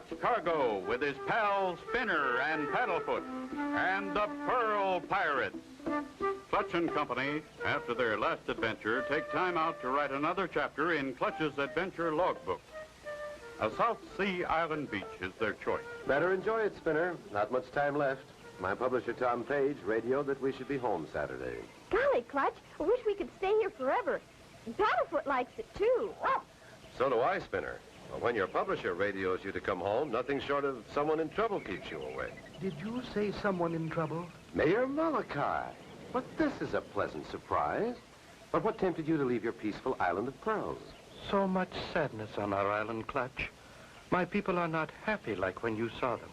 Clutch Cargo with his pals Spinner and Paddlefoot and the Pearl Pirates. Clutch and Company, after their last adventure, take time out to write another chapter in Clutch's adventure logbook. A South Sea island beach is their choice. Better enjoy it, Spinner. Not much time left. My publisher, Tom Page, radioed that we should be home Saturday. Golly, Clutch, I wish we could stay here forever. And Paddlefoot likes it, too. So do I, Spinner. But when your publisher radios you to come home, nothing short of someone in trouble keeps you away. Did you say someone in trouble? Mayor Malachi. But this is a pleasant surprise. But what tempted you to leave your peaceful island of pearls? So much sadness on our island, Clutch. My people are not happy like when you saw them.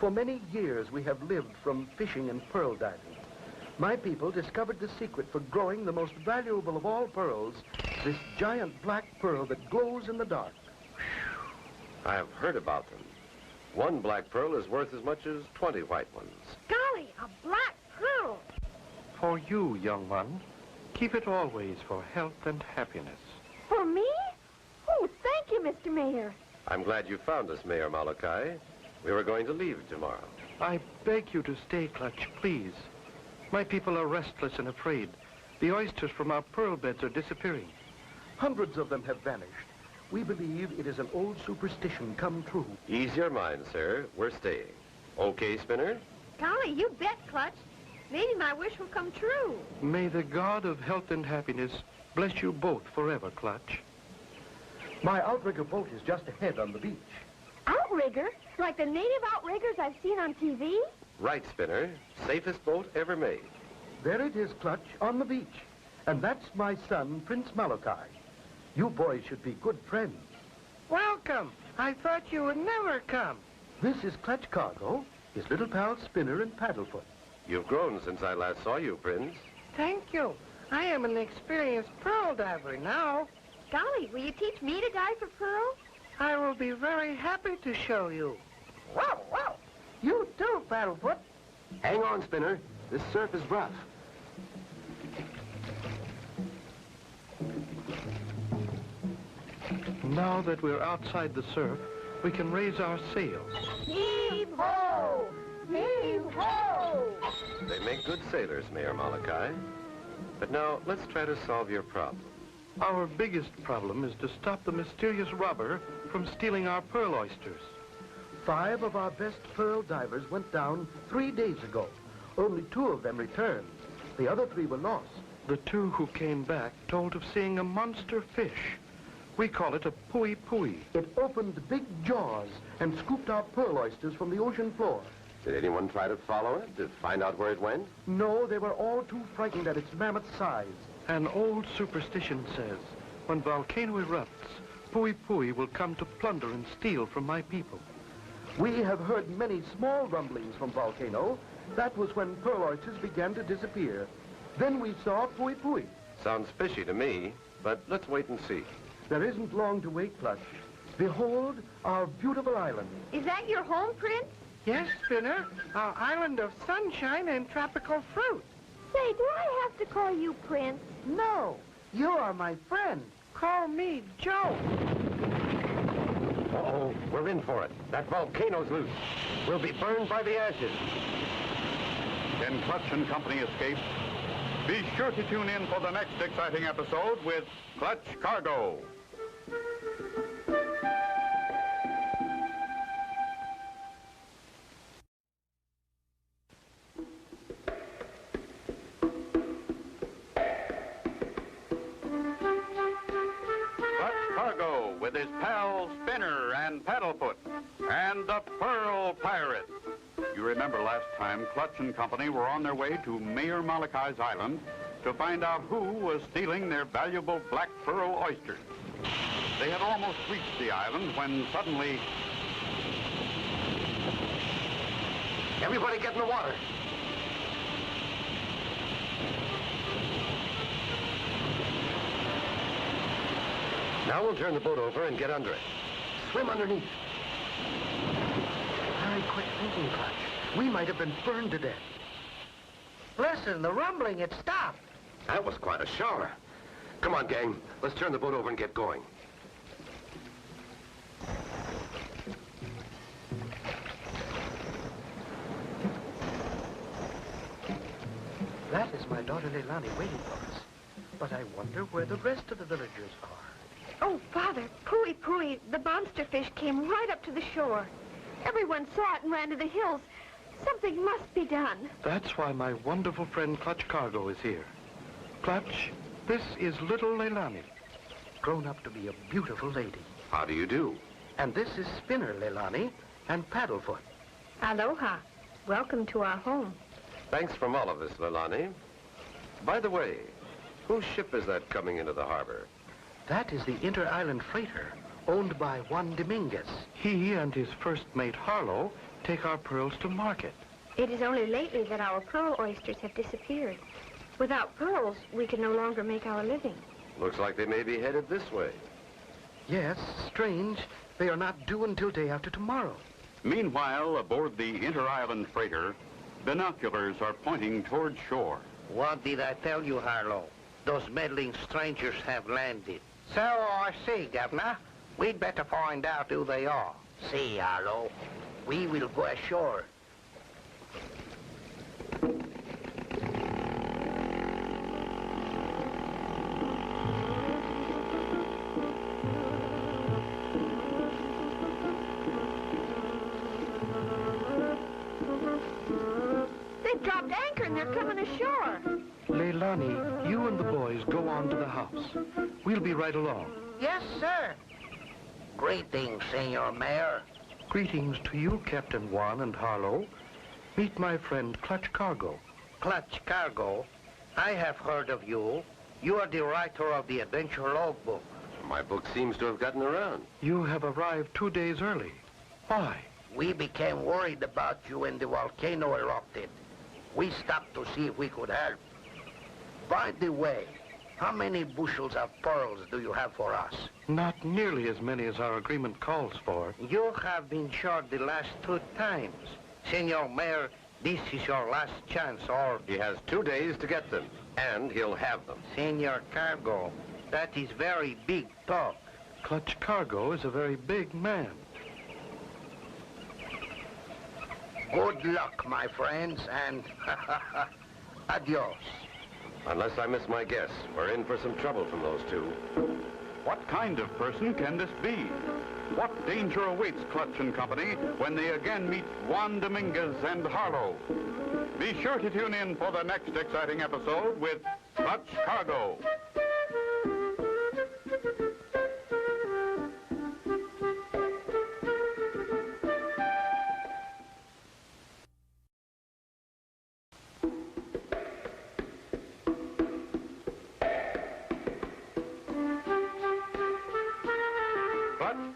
For many years, we have lived from fishing and pearl diving. My people discovered the secret for growing the most valuable of all pearls, this giant black pearl that glows in the dark. I have heard about them. One black pearl is worth as much as 20 white ones. Golly, a black pearl. For you, young one, keep it always for health and happiness. For me? Oh, thank you, Mr. Mayor. I'm glad you found us, Mayor Malachi. We were going to leave tomorrow. I beg you to stay, Clutch, please. My people are restless and afraid. The oysters from our pearl beds are disappearing. Hundreds of them have vanished. We believe it is an old superstition come true. Ease your mind, sir. We're staying. Okay, Spinner? Golly, you bet, Clutch. Maybe my wish will come true. May the God of health and happiness bless you both forever, Clutch. My outrigger boat is just ahead on the beach. Outrigger? Like the native outriggers I've seen on TV? Right, Spinner. Safest boat ever made. There it is, Clutch, on the beach. And that's my son, Prince Malachi. You boys should be good friends. Welcome. I thought you would never come. This is Clutch Cargo, his little pal Spinner and Paddlefoot. You've grown since I last saw you, Prince. Thank you. I am an experienced pearl diver now. Golly, will you teach me to dive for pearls? I will be very happy to show you. Wow, wow. You too, Paddlefoot. Hang on, Spinner. This surf is rough. Now that we're outside the surf, we can raise our sails. Heave-ho! Heave-ho! They make good sailors, Mayor Malachi. But now, let's try to solve your problem. Our biggest problem is to stop the mysterious robber from stealing our pearl oysters. 5 of our best pearl divers went down 3 days ago. Only 2 of them returned. The other 3 were lost. The 2 who came back told of seeing a monster fish. We call it a pui-pui. It opened big jaws and scooped our pearl oysters from the ocean floor. Did anyone try to follow it, to find out where it went? No, they were all too frightened at its mammoth size. An old superstition says, when volcano erupts, pui-pui will come to plunder and steal from my people. We have heard many small rumblings from volcano. That was when pearl oysters began to disappear. Then we saw pui-pui. Sounds fishy to me, but let's wait and see. There isn't long to wait, Clutch. Behold our beautiful island. Is that your home, Prince? Yes, Spinner. Our island of sunshine and tropical fruit. Say, do I have to call you Prince? No, you are my friend. Call me Joe. Uh-oh, we're in for it. That volcano's loose. We'll be burned by the ashes. Can Clutch and Company escape? Be sure to tune in for the next exciting episode with Clutch Cargo. Clutch Cargo with his pals Spinner and Paddlefoot and the Pearl Pirates. You remember last time Clutch and Company were on their way to Mayor Malachi's island to find out who was stealing their valuable black pearl oysters. They had almost reached the island when suddenly... Everybody get in the water. Now we'll turn the boat over and get under it. Swim underneath. Very quick thinking, Clutch. We might have been burned to death. Listen, the rumbling, it stopped. That was quite a shower. Come on, gang. Let's turn the boat over and get going. my daughter Leilani waiting for us. But I wonder where the rest of the villagers are. Oh, Father, Pooey Pooey, the monster fish came right up to the shore. Everyone saw it and ran to the hills. Something must be done. That's why my wonderful friend Clutch Cargo is here. Clutch, this is little Leilani, grown up to be a beautiful lady. How do you do? And this is Spinner Leilani and Paddlefoot. Aloha. Welcome to our home. Thanks from all of us, Leilani. By the way, whose ship is that coming into the harbor? That is the Inter-Island Freighter, owned by Juan Dominguez. He and his first mate, Harlow, take our pearls to market. It is only lately that our pearl oysters have disappeared. Without pearls, we can no longer make our living. Looks like they may be headed this way. Yes, strange. They are not due until day after tomorrow. Meanwhile, aboard the Inter-Island Freighter, binoculars are pointing toward shore. What did I tell you, Harlow? Those meddling strangers have landed. So I see, Governor. We'd better find out who they are. See, Harlow, we will go ashore. They've dropped anchor and they're coming ashore. Leilani, you and the boys go on to the house. We'll be right along. Yes, sir. Greetings, Senor Mayor. Greetings to you, Captain Juan and Harlow. Meet my friend Clutch Cargo. Clutch Cargo. I have heard of you. You are the writer of the adventure logbook. My book seems to have gotten around. You have arrived 2 days early. Why? We became worried about you when the volcano erupted. We stopped to see if we could help. By the way, how many bushels of pearls do you have for us? Not nearly as many as our agreement calls for. You have been short the last 2 times. Senor Mayor, this is your last chance, or... He has 2 days to get them, and he'll have them. Senor Cargo, that is very big talk. Clutch Cargo is a very big man. Good luck, my friends, and adios. Unless I miss my guess, we're in for some trouble from those two. What kind of person can this be? What danger awaits Clutch and Company when they again meet Juan Dominguez and Harlow? Be sure to tune in for the next exciting episode with Clutch Cargo.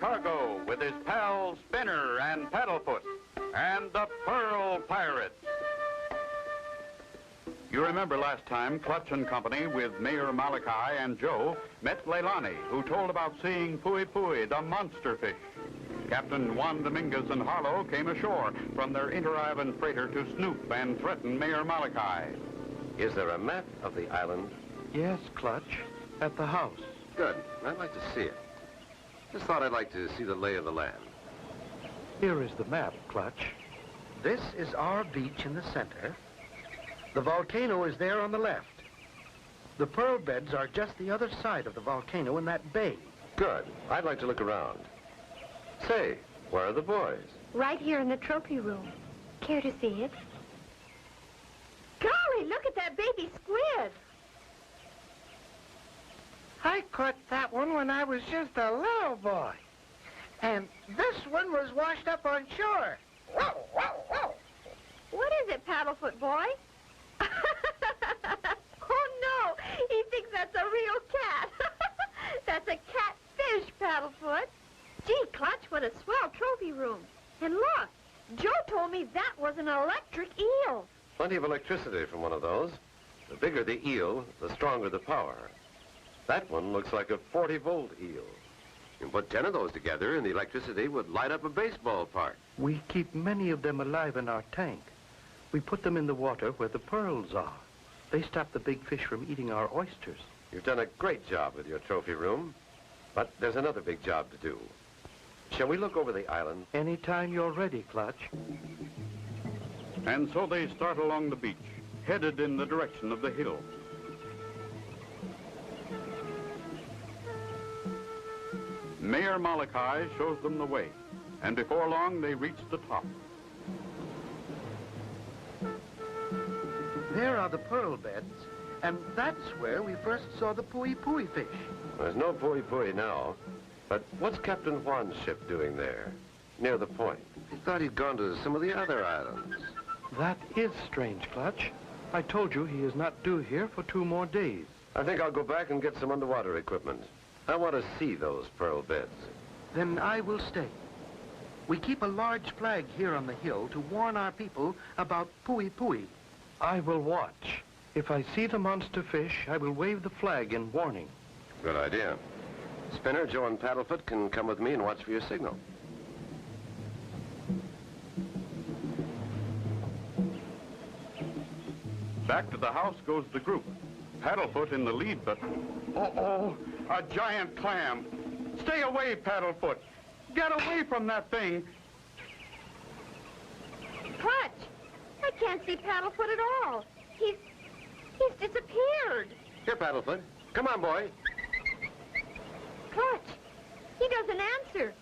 Cargo with his pals Spinner and Paddlefoot and the Pearl Pirates. You remember last time Clutch and Company with Mayor Malachi and Joe met Leilani, who told about seeing Pooey Pooey, the monster fish. Captain Juan Dominguez and Harlow came ashore from their Inter-Island Freighter to snoop and threaten Mayor Malachi. Is there a map of the island? Yes, Clutch. At the house. Good. I'd like to see it. Just thought I'd like to see the lay of the land. Here is the map, Clutch. This is our beach in the center. The volcano is there on the left. The pearl beds are just the other side of the volcano in that bay. Good. I'd like to look around. Say, where are the boys? Right here in the trophy room. Care to see it? Golly, look at that baby squid. I caught that one when I was just a little boy. And this one was washed up on shore. Whoa, whoa, whoa. What is it, Paddlefoot boy? Oh, no. He thinks that's a real cat. That's a catfish, Paddlefoot. Gee, Clutch, what a swell trophy room. And look, Joe told me that was an electric eel. Plenty of electricity from one of those. The bigger the eel, the stronger the power. That one looks like a 40-volt eel. You put 10 of those together and the electricity would light up a baseball park. We keep many of them alive in our tank. We put them in the water where the pearls are. They stop the big fish from eating our oysters. You've done a great job with your trophy room, but there's another big job to do. Shall we look over the island? Anytime you're ready, Clutch. And so they start along the beach, headed in the direction of the hill. Mayor Malachi shows them the way, and before long they reach the top. There are the pearl beds, and that's where we first saw the pui-pui fish. There's no pui-pui now, but what's Captain Juan's ship doing there, near the point? He thought he'd gone to some of the other islands. That is strange, Clutch. I told you he is not due here for 2 more days. I think I'll go back and get some underwater equipment. I want to see those pearl beds. Then I will stay. We keep a large flag here on the hill to warn our people about pui-pui. I will watch. If I see the monster fish, I will wave the flag in warning. Good idea. Spinner, Joe, and Paddlefoot can come with me and watch for your signal. Back to the house goes the group. Paddlefoot in the lead, but... Oh, a giant clam. Stay away, Paddlefoot. Get away from that thing. Clutch, I can't see Paddlefoot at all. He's disappeared. Here, Paddlefoot. Come on, boy. Clutch, he doesn't answer.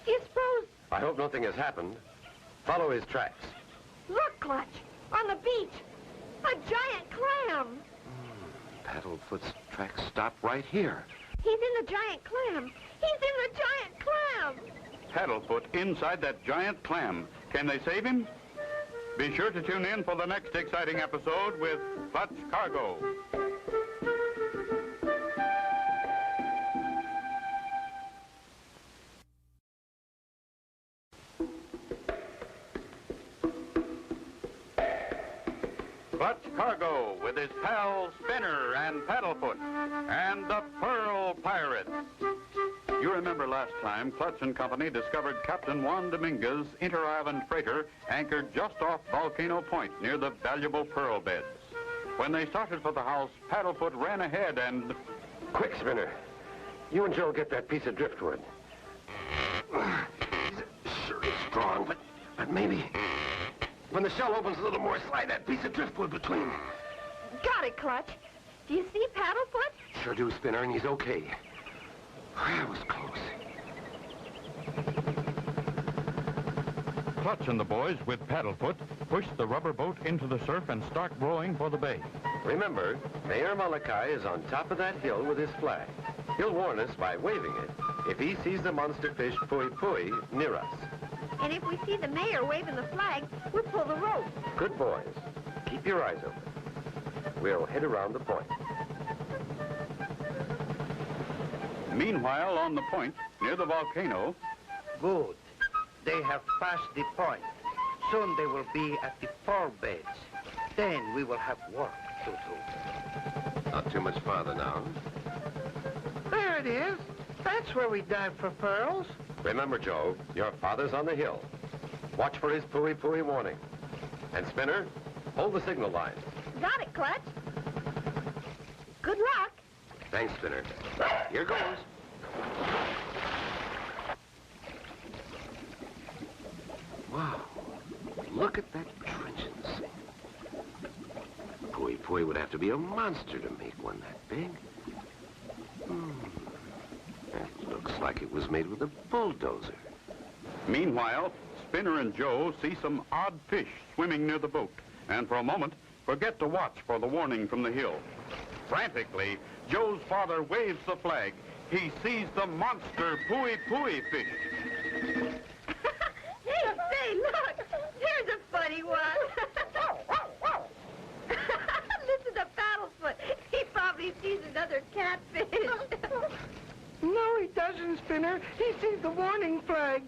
Do you suppose... I hope nothing has happened. Follow his tracks. Look, Clutch, on the beach. A giant clam. Paddlefoot's tracks stop right here. He's in the giant clam. He's in the giant clam. Paddlefoot inside that giant clam. Can they save him? Be sure to tune in for the next exciting episode with Clutch Cargo. Clutch Cargo with his pals Spinner and Paddlefoot and the Pearl Pirates. You remember last time Clutch and Company discovered Captain Juan Dominguez's inter-island freighter anchored just off Volcano Point near the valuable pearl beds. When they started for the house, Paddlefoot ran ahead and... Quick, Spinner. You and Joe get that piece of driftwood. Sure is strong, but maybe... When the shell opens a little more, slide that piece of driftwood between. Got it, Clutch. Do you see Paddlefoot? Sure do, Spinner, and he's okay. That was close. Clutch and the boys, with Paddlefoot, push the rubber boat into the surf and start rowing for the bay. Remember, Mayor Malachi is on top of that hill with his flag. He'll warn us by waving it if he sees the monster fish pui-pui near us. And if we see the mayor waving the flag, we'll pull the rope. Good boys. Keep your eyes open. We'll head around the point. Meanwhile, on the point, near the volcano... Good. They have passed the point. Soon they will be at the pearl beds. Then we will have work to do. Not too much farther now. There it is. That's where we dive for pearls. Remember, Joe, your father's on the hill. Watch for his pui-pui warning. And Spinner, hold the signal line. Got it, Clutch. Good luck. Thanks, Spinner. Here goes. Wow. Look at that trenchance. Pui-pui would have to be a monster to make one that big. That looks like it was made with a bulldozer. Meanwhile, Spinner and Joe see some odd fish swimming near the boat, and for a moment, forget to watch for the warning from the hill. Frantically, Joe's father waves the flag. He sees the monster pui-pui fish. Hey, look! There's a funny one. Listen to Paddlefoot. He probably sees another catfish. No, he doesn't, Spinner. He sees the warning flag.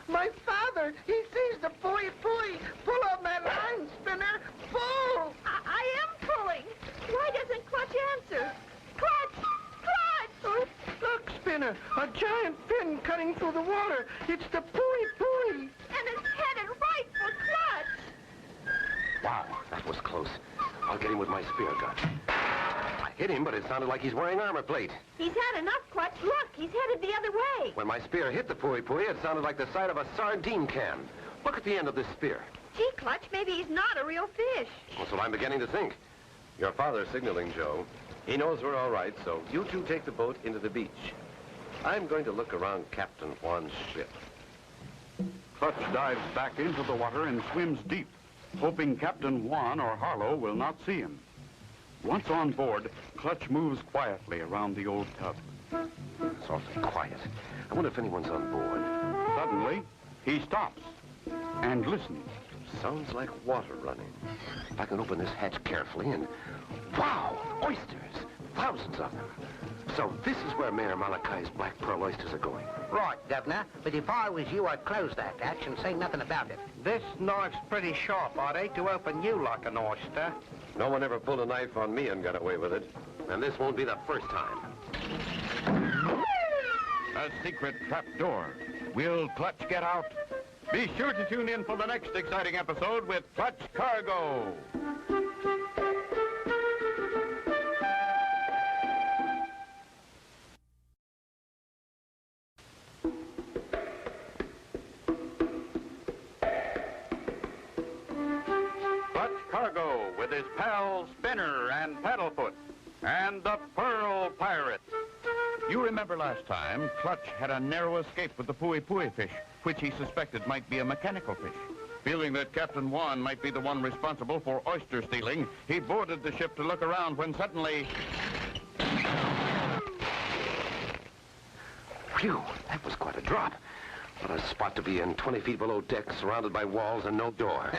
My father, he sees the pui-pui. Pull on that line, Spinner. Pull! I am pulling. Why doesn't Clutch answer? Clutch! Clutch! Oh, look, Spinner. A giant fin cutting through the water. It's the pui-pui. And it's headed right for Clutch. Wow, that was close. I'll get him with my spear gun. I hit him, but it sounded like he's wearing armor plate. He's had enough, Clutch. Look, he's headed the other way. When my spear hit the pui-pui, it sounded like the side of a sardine can. Look at the end of this spear. Gee, Clutch, maybe he's not a real fish. That's what I'm beginning to think. Your father's signaling, Joe. He knows we're all right, so you two take the boat into the beach. I'm going to look around Captain Juan's ship. Clutch dives back into the water and swims deep, hoping Captain Juan or Harlow will not see him. Once on board, Clutch moves quietly around the old tub. It's awfully quiet. I wonder if anyone's on board. Suddenly, he stops and listens. Sounds like water running. If I can open this hatch carefully and... Wow! Oysters! Thousands of them. So this is where Mayor Malachi's black pearl oysters are going. Right, Governor. But if I was you, I'd close that hatch and say nothing about it. This knife's pretty sharp. I'd hate to open you like an oyster. No one ever pulled a knife on me and got away with it. And this won't be the first time. A secret trap door. Will Clutch get out? Be sure to tune in for the next exciting episode with Clutch Cargo. Clutch Cargo with his pals Spinner and Paddlefoot and the Pearl Pirate. You remember last time, Clutch had a narrow escape with the pui-pui fish, which he suspected might be a mechanical fish. Feeling that Captain Juan might be the one responsible for oyster stealing, he boarded the ship to look around when suddenly... Phew, that was quite a drop. What a spot to be in, 20 feet below deck, surrounded by walls and no door.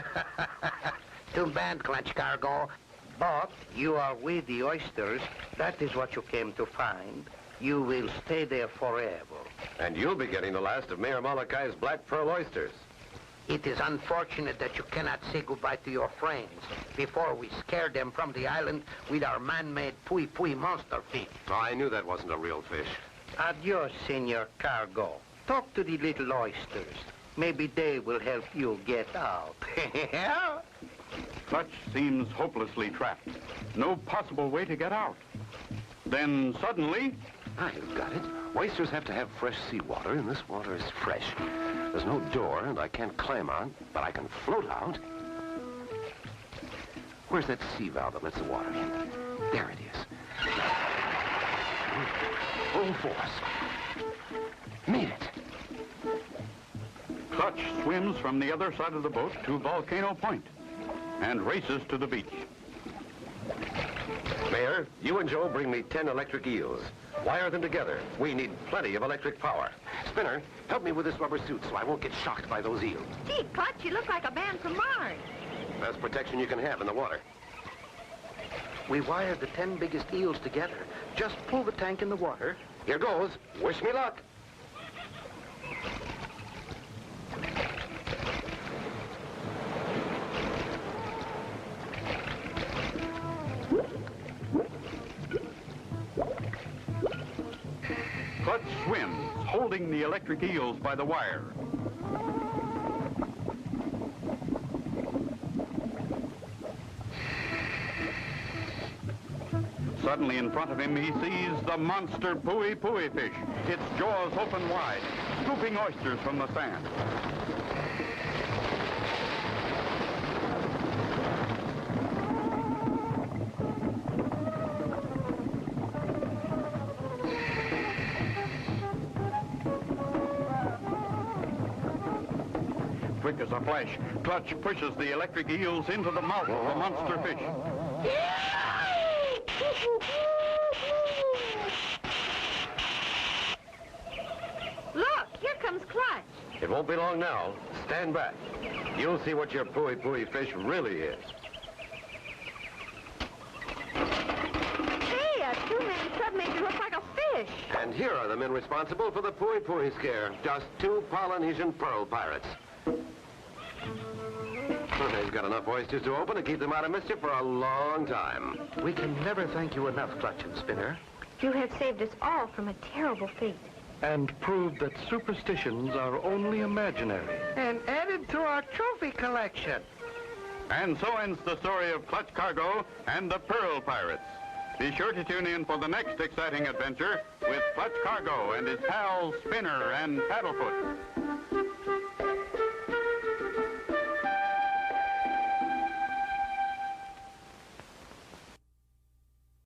Too bad, Clutch Cargo. But you are with the oysters. That is what you came to find. You will stay there forever. And you'll be getting the last of Mayor Malachi's black pearl oysters. It is unfortunate that you cannot say goodbye to your friends before we scare them from the island with our man-made pui-pui monster fish. Oh, I knew that wasn't a real fish. Adios, Senor Cargo. Talk to the little oysters. Maybe they will help you get out. Clutch seems hopelessly trapped. No possible way to get out. Then suddenly... I've got it. Oysters have to have fresh seawater, and this water is fresh. There's no door, and I can't climb on, but I can float out. Where's that sea valve that lets the water in? There it is. Full force. Made it. Clutch swims from the other side of the boat to Volcano Point and races to the beach. Mayor, you and Joe bring me 10 electric eels. Wire them together. We need plenty of electric power. Spinner, help me with this rubber suit so I won't get shocked by those eels. Gee, Clutch, you look like a man from Mars. Best protection you can have in the water. We wired the 10 biggest eels together. Just pull the tank in the water. Here goes. Wish me luck. Clutch swims, holding the electric eels by the wire. Suddenly in front of him, he sees the monster pui-pui fish, its jaws open wide, scooping oysters from the sand. Quick as a flash, Clutch pushes the electric eels into the mouth of the monster fish. Look, here comes Clutch. It won't be long now. Stand back. You'll see what your pui-pui fish really is. Hey, a two-man tub makes you look like a fish. And here are the men responsible for the pui-pui scare. Just 2 Polynesian pearl pirates. They've got enough oysters to open to keep them out of mischief for a long time. We can never thank you enough, Clutch and Spinner. You have saved us all from a terrible fate. And proved that superstitions are only imaginary. And added to our trophy collection. And so ends the story of Clutch Cargo and the Pearl Pirates. Be sure to tune in for the next exciting adventure with Clutch Cargo and his pals Spinner and Paddlefoot.